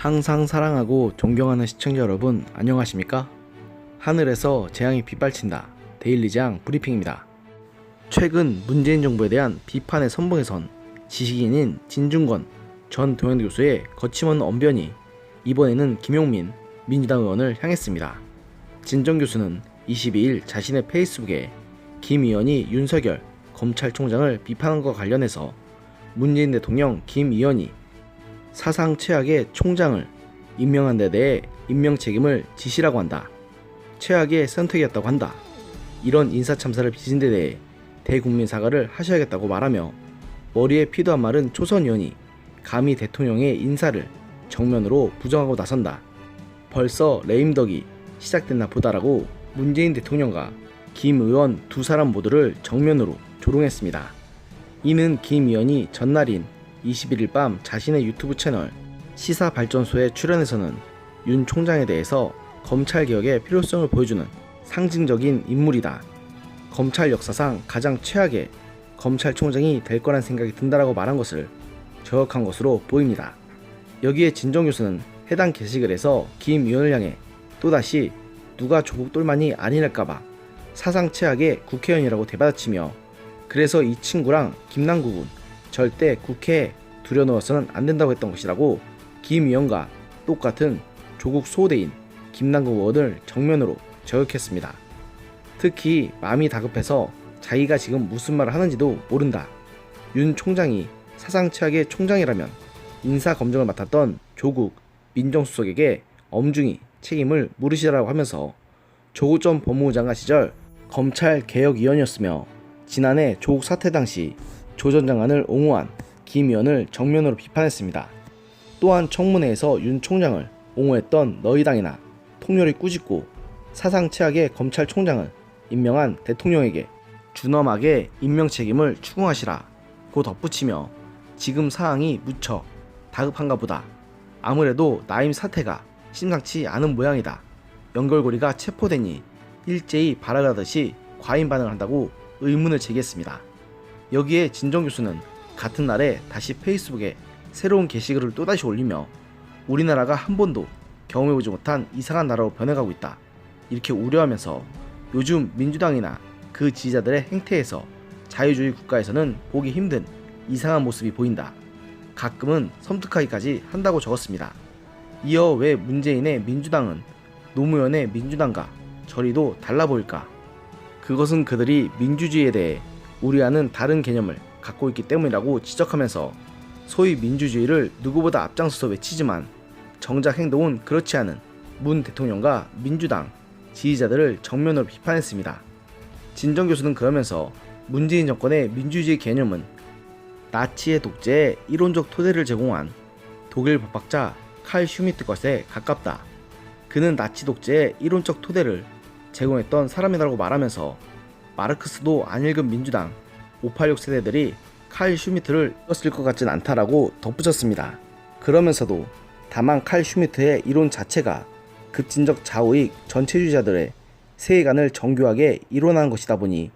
항상 사랑하고 존경하는 시청자 여러분, 안녕하십니까? 하늘에서 재앙이 빗발친다. 데일리장 브리핑입니다. 최근 문재인 정부에 대한 비판의 선봉에 선 지식인인 진중권 전 동양대 교수의 거침없는 언변이 이번에는 김용민 민주당 의원을 향했습니다. 진 전 교수는 22일 자신의 페이스북에 김 의원이 윤석열 검찰총장을 비판한 것과 관련해서 문재인 대통령 김 의원이 사상 최악의 총장을 임명한 데 대해 임명 책임을 지시라고 한다. 최악의 선택이었다고 한다. 이런 인사참사를 빚은 데 대해 대국민 사과를 하셔야겠다고 말하며 머리에 피도 안 마른 초선 의원이 감히 대통령의 인사를 정면으로 부정하고 나선다. 벌써 레임덕이 시작됐나 보다라고 문재인 대통령과 김 의원 두 사람 모두를 정면으로 조롱했습니다. 이는 김 의원이 전날인 21일 밤 자신의 유튜브 채널 시사발전소에 출연해서는 윤 총장에 대해서 검찰개혁의 필요성을 보여주는 상징적인 인물이다. 검찰 역사상 가장 최악의 검찰총장이 될 거란 생각이 든다라고 말한 것을 저격한 것으로 보입니다. 여기에 진정 교수는 해당 게시글에서 김 의원을 향해 또다시 누가 조국 똘만이 아니랄까봐 사상 최악의 국회의원이라고 대받아치며 그래서 이 친구랑 김남국은 절대 국회에 들여놓아서는 안 된다고 했던 것이라고 김 의원과 똑같은 조국 소대인 김남국 의원을 정면으로 저격했습니다. 특히 마음이 다급해서 자기가 지금 무슨 말을 하는지도 모른다. 윤 총장이 사상 최악의 총장이라면 인사검증을 맡았던 조국 민정수석에게 엄중히 책임을 물으시라고 하면서 조국 전 법무부 장관 시절 검찰개혁위원이었으며 지난해 조국 사태 당시 조 전 장관을 옹호한 김 의원을 정면으로 비판했습니다. 또한 청문회에서 윤 총장을 옹호했던 너희 당이나 통렬히 꾸짖고 사상 최악의 검찰총장을 임명한 대통령에게 준엄하게 임명 책임을 추궁하시라고 덧붙이며 지금 상황이 무척 다급한가 보다. 아무래도 나임 사태가 심상치 않은 모양이다. 연결고리가 체포되니 일제히 발악하듯이 과잉 반응을 한다고 의문을 제기했습니다. 여기에 진정 교수는 같은 날에 다시 페이스북에 새로운 게시글을 또다시 올리며 우리나라가 한 번도 경험해보지 못한 이상한 나라로 변해가고 있다. 이렇게 우려하면서 요즘 민주당이나 그 지지자들의 행태에서 자유주의 국가에서는 보기 힘든 이상한 모습이 보인다. 가끔은 섬뜩하기까지 한다고 적었습니다. 이어 왜 문재인의 민주당은 노무현의 민주당과 저리도 달라 보일까? 그것은 그들이 민주주의에 대해 우리와는 다른 개념을 갖고 있기 때문이라고 지적하면서 소위 민주주의를 누구보다 앞장서서 외치지만 정작 행동은 그렇지 않은 문 대통령과 민주당 지지자들을 정면으로 비판했습니다. 진정 교수는 그러면서 문재인 정권의 민주주의 개념은 나치의 독재에 이론적 토대를 제공한 독일 법학자 칼 슈미트 것에 가깝다. 그는 나치 독재의 이론적 토대를 제공했던 사람이라고 말하면서 마르크스도 안 읽은 민주당 586 세대들이 칼 슈미트를 읽었을 것 같진 않다라고 덧붙였습니다. 그러면서도 다만 칼 슈미트의 이론 자체가 급진적 좌우익 전체주의자들의 세계관을 정교하게 이론한 것이다 보니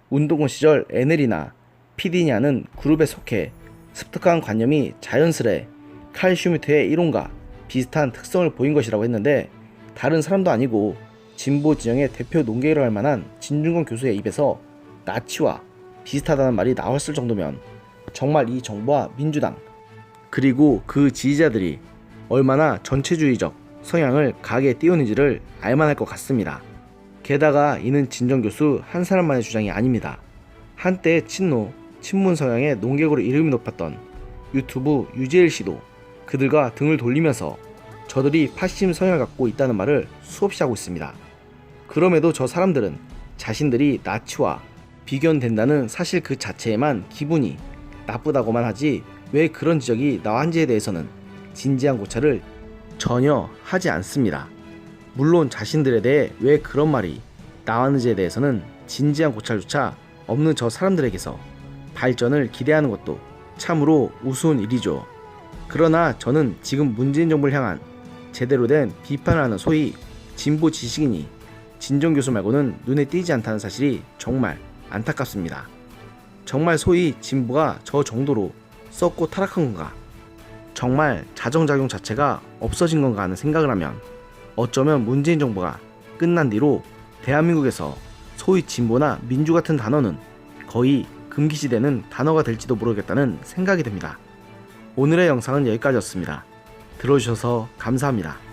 운동권 시절 NL이나 PD냐는 그룹에 속해 습득한 관념이 자연스레 칼 슈미트의 이론과 비슷한 특성을 보인 것이라고 했는데 다른 사람도 아니고 진보 진영의 대표 논객이라고 할 만한 진중권 교수의 입에서 나치와 비슷하다는 말이 나왔을 정도면 정말 이 정부와 민주당 그리고 그 지지자들이 얼마나 전체주의적 성향을 강하게 띄우는지를 알만할 것 같습니다. 게다가 이는 진정 교수 한 사람만의 주장이 아닙니다. 한때 친노, 친문 성향의 논객으로 이름이 높았던 유튜브 유재일 씨도 그들과 등을 돌리면서 저들이 파시즘 성향을 갖고 있다는 말을 수없이 하고 있습니다. 그럼에도 저 사람들은 자신들이 나치와 비견된다는 사실 그 자체에만 기분이 나쁘다고만 하지 왜 그런 지적이 나왔는지에 대해서는 진지한 고찰을 전혀 하지 않습니다. 물론 자신들에 대해 왜 그런 말이 나왔는지에 대해서는 진지한 고찰조차 없는 저 사람들에게서 발전을 기대하는 것도 참으로 우스운 일이죠. 그러나 저는 지금 문재인 정부를 향한 제대로 된 비판을 하는 소위 진보 지식인이 진정 교수 말고는 눈에 띄지 않다는 사실이 정말 안타깝습니다. 정말 소위 진보가 저 정도로 썩고 타락한 건가? 정말 자정작용 자체가 없어진 건가 하는 생각을 하면 어쩌면 문재인 정부가 끝난 뒤로 대한민국에서 소위 진보나 민주 같은 단어는 거의 금기시되는 단어가 될지도 모르겠다는 생각이 듭니다. 오늘의 영상은 여기까지였습니다. 들어주셔서 감사합니다.